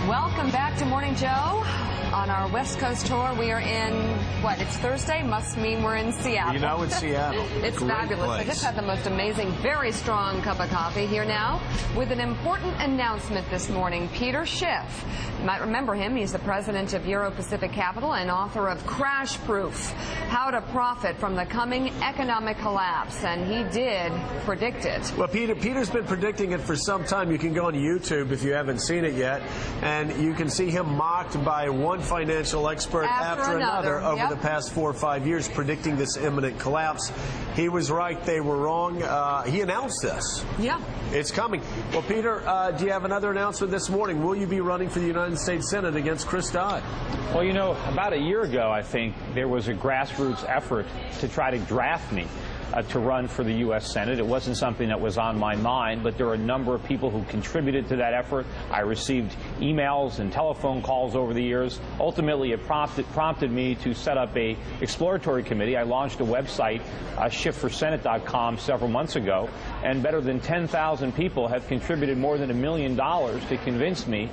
Welcome back to Morning Joe. On our West Coast tour, we are in, it's Thursday? Must mean we're in Seattle. You know, it's Seattle. It's Great fabulous. place. I just had the most amazing, very strong cup of coffee here now with an important announcement this morning. Peter Schiff. You might remember him. He's the president of Euro-Pacific Capital and author of Crash Proof, How to Profit from the Coming Economic Collapse. And he did predict it. Well, Peter's been predicting it for some time. You can go on YouTube if you haven't seen it yet, and you can see him mocked by one financial expert after another over the past 4 or 5 years, predicting this imminent collapse. He was right. They were wrong. He announced this. Yeah. It's coming. Well, Peter, do you have another announcement this morning? Will you be running for the United States Senate against Chris Dodd? Well, you know, about a year ago, I think, there was a grassroots effort to try to draft me to run for the U.S. Senate. It wasn't something that was on my mind, but there are a number of people who contributed to that effort. I received emails and telephone calls over the years. Ultimately, it prompted me to set up a exploratory committee. I launched a website, SchiffForSenate.com, several months ago, and better than 10,000 people have contributed more than $1 million to convince me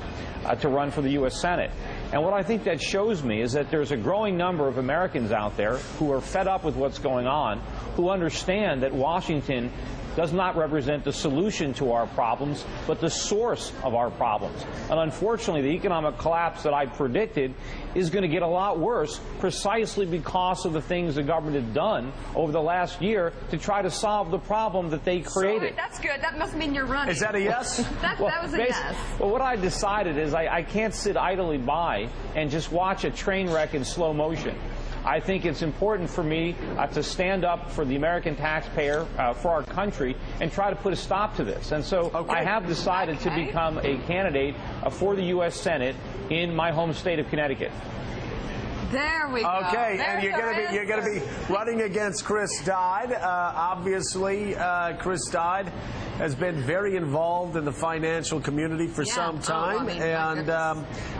to run for the U.S. Senate. And what I think that shows me is that there's a growing number of Americans out there who are fed up with what's going on, who understand that Washington does not represent the solution to our problems, but the source of our problems. And unfortunately, the economic collapse that I predicted is going to get a lot worse precisely because of the things the government has done over the last year to try to solve the problem that they created. That's good. That must mean you're running. Is that a yes? that was a yes. Well, what I decided is I can't sit idly by and just watch a train wreck in slow motion. I think it's important for me to stand up for the American taxpayer, for our country, and try to put a stop to this. And so I have decided to become a candidate for the U.S. Senate in my home state of Connecticut. There we go. Okay, and you're going to be running against Chris Dodd. Obviously, Chris Dodd has been very involved in the financial community for some time.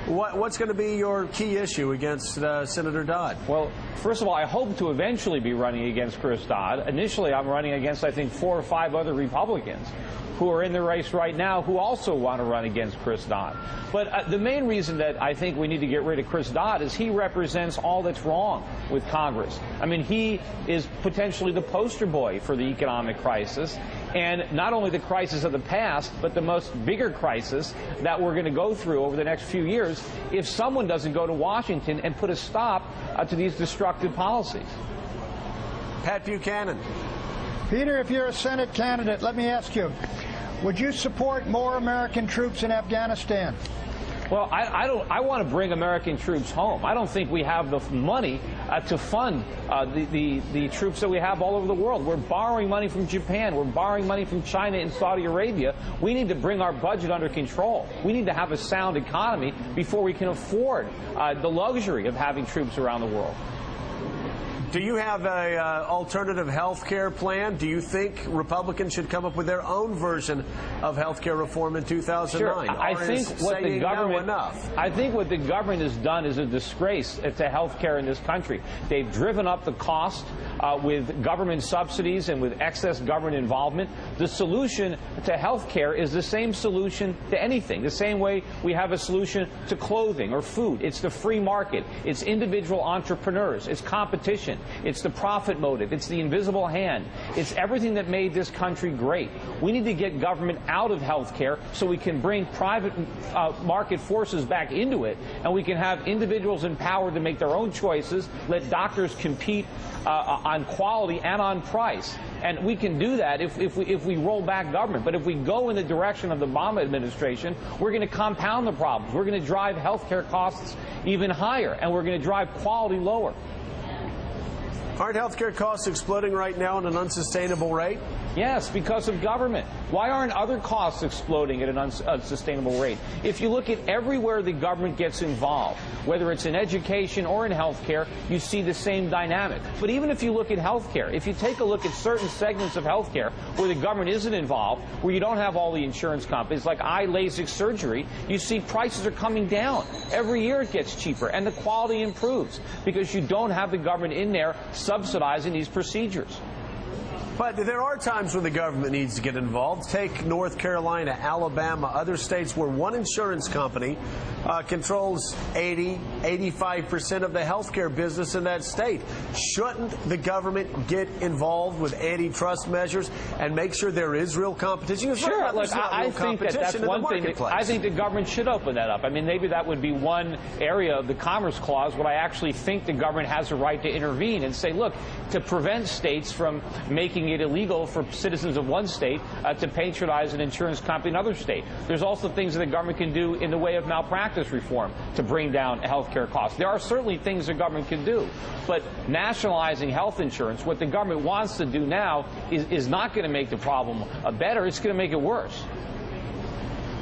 What's going to be your key issue against Senator Dodd? Well, first of all, I hope to eventually be running against Chris Dodd. Initially, I'm running against, I think, 4 or 5 other Republicans who are in the race right now who also want to run against Chris Dodd. But the main reason that I think we need to get rid of Chris Dodd is he represents all that's wrong with Congress. I mean, he is potentially the poster boy for the economic crisis, and not only the crisis of the past, but the most bigger crisis that we're going to go through over the next few years if someone doesn't go to Washington and put a stop to these destructive policies. Pat Buchanan. Peter, if you're a Senate candidate, let me ask you, would you support more American troops in Afghanistan? Well, I want to bring American troops home. I don't think we have the money to fund the troops that we have all over the world. We're borrowing money from Japan. We're borrowing money from China and Saudi Arabia. We need to bring our budget under control. We need to have a sound economy before we can afford the luxury of having troops around the world. Do you have an alternative health care plan? Do you think Republicans should come up with their own version of health care reform in 2009? Sure. I think what the government has done is a disgrace to health care in this country. They've driven up the cost with government subsidies and with excess government involvement. The solution to health care is the same solution to anything, the same way we have a solution to clothing or food. It's the free market. It's individual entrepreneurs. It's competition. It's the profit motive. It's the invisible hand. It's everything that made this country great. We need to get government out of health care so we can bring private market forces back into it, and we can have individuals empowered to make their own choices, let doctors compete on quality and on price. And we can do that if we roll back government. But if we go in the direction of the Obama administration, we're going to compound the problems. We're going to drive health care costs even higher, and we're going to drive quality lower. Aren't healthcare costs exploding right now at an unsustainable rate? Yes, because of government. Why aren't other costs exploding at an unsustainable rate? If you look at everywhere the government gets involved, whether it's in education or in healthcare, you see the same dynamic. But even if you look at healthcare, if you take a look at certain segments of healthcare where the government isn't involved, where you don't have all the insurance companies, like eye LASIK surgery, you see prices are coming down. Every year it gets cheaper, and the quality improves because you don't have the government in there subsidizing these procedures. But there are times when the government needs to get involved. Take North Carolina, Alabama, other states where one insurance company controls 85% of the healthcare business in that state. Shouldn't the government get involved with antitrust measures and make sure there is real competition? Sure. Look, I think that's one thing. I think the government should open that up. I mean, maybe that would be one area of the Commerce Clause where I actually think the government has a right to intervene and say, look, to prevent states from making it illegal for citizens of one state to patronize an insurance company in another state. There's also things that the government can do in the way of malpractice reform to bring down health care costs. There are certainly things the government can do, but nationalizing health insurance, what the government wants to do now is not going to make the problem better. It's going to make it worse.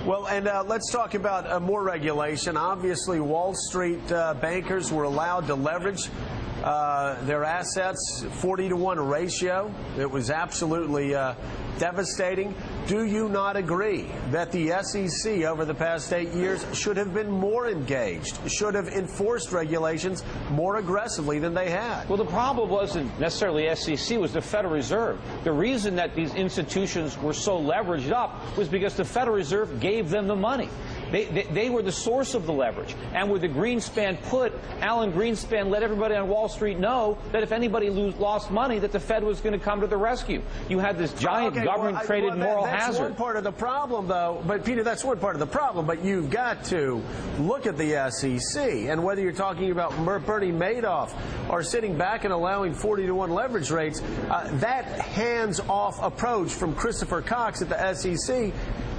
Well, and let's talk about more regulation. Obviously, Wall Street bankers were allowed to leverage their assets, 40-to-1 ratio. It was absolutely devastating. Do you not agree that the SEC over the past 8 years should have been more engaged, should have enforced regulations more aggressively than they had? Well, the problem wasn't necessarily SEC, it was the Federal Reserve. The reason that these institutions were so leveraged up was because the Federal Reserve gave them the money. They were the source of the leverage. And with the Greenspan put, Alan Greenspan let everybody on Wall Street know that if anybody lost money, that the Fed was going to come to the rescue. You had this giant government-created moral hazard. That's one part of the problem, though. But, Peter, that's one part of the problem. But you've got to look at the SEC. And whether you're talking about Bernie Madoff or sitting back and allowing 40-to-1 leverage rates, that hands-off approach from Christopher Cox at the SEC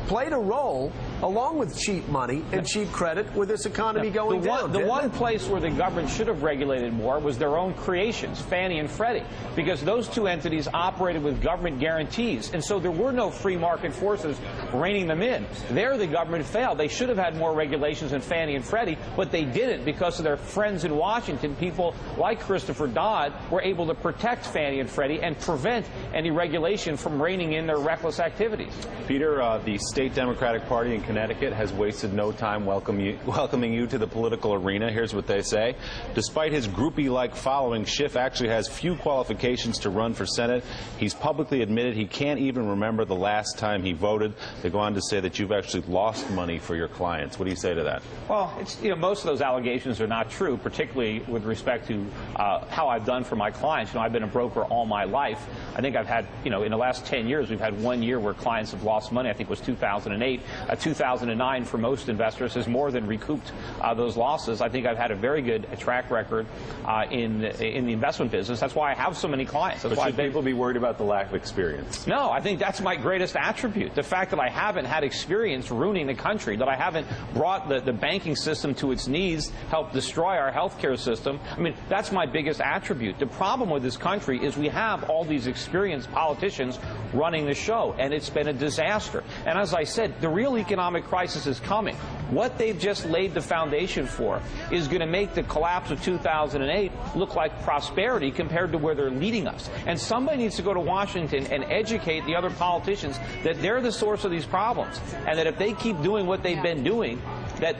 played a role, along with cheap money and cheap credit, with this economy going down. The one place where the government should have regulated more was their own creations, Fannie and Freddie, because those two entities operated with government guarantees, and so there were no free market forces reining them in. There the government failed. They should have had more regulations in Fannie and Freddie, but they didn't because of their friends in Washington. People like Christopher Dodd were able to protect Fannie and Freddie and prevent any regulation from reining in their reckless activities. Peter, the state Democratic Party in Connecticut has wasted no time welcoming you to the political arena. Here's what they say. Despite his groupie-like following, Schiff actually has few qualifications to run for Senate. He's publicly admitted he can't even remember the last time he voted. They go on to say that you've actually lost money for your clients. What do you say to that? Well, most of those allegations are not true, particularly with respect to how I've done for my clients. I've been a broker all my life. I think I've had, in the last 10 years, we've had 1 year where clients have lost money. I think it was 2008. 2009 for most investors has more than recouped those losses. I think I've had a very good track record in the investment business. That's why I have so many clients. That's why people be worried about the lack of experience? No, I think that's my greatest attribute. The fact that I haven't had experience ruining the country, that I haven't brought the banking system to its knees, helped destroy our healthcare system. I mean, that's my biggest attribute. The problem with this country is we have all these experienced politicians running the show, and it's been a disaster. And as I said, the real economic crisis is coming. What they've just laid the foundation for is going to make the collapse of 2008 look like prosperity compared to where they're leading us. And somebody needs to go to Washington and educate the other politicians that they're the source of these problems, and that if they keep doing what they've been doing, that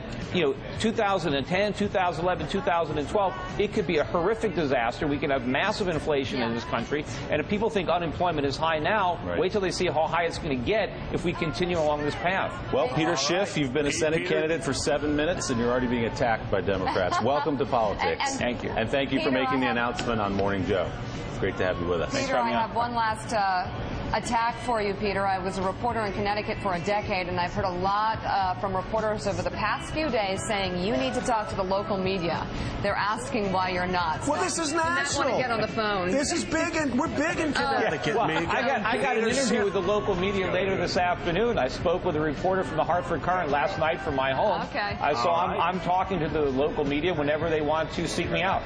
2010, 2011, 2012, it could be a horrific disaster. We can have massive inflation in this country, and if people think unemployment is high now, wait till they see how high it's going to get if we continue along this path. Well, Peter Schiff, you've been a Senate candidate for 7 minutes, and you're already being attacked by Democrats. Welcome to politics. Thank you. And thank you for making the announcement on Morning Joe. It's great to have you with us. Peter, I have one last attack for you, Peter. I was a reporter in Connecticut for a decade, and I've heard a lot from reporters over the past few days saying you need to talk to the local media. They're asking why you're not. Well, this is national. I want to get on the phone. This is big, and we're big in Connecticut. Well, I got an interview with the local media later this afternoon. I spoke with a reporter from the Hartford Courant last night from my home. Okay. So I'm talking to the local media whenever they want to seek me out.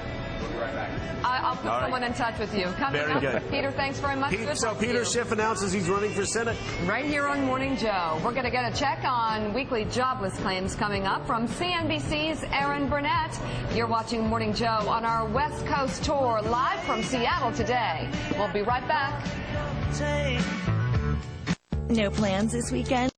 I'll put someone in touch with you. Very good. Peter, thanks very much. So Peter Schiff announces he's running for Senate. Right here on Morning Joe. We're going to get a check on weekly jobless claims coming up from CNBC's Aaron Burnett. You're watching Morning Joe on our West Coast tour, live from Seattle today. We'll be right back. No plans this weekend?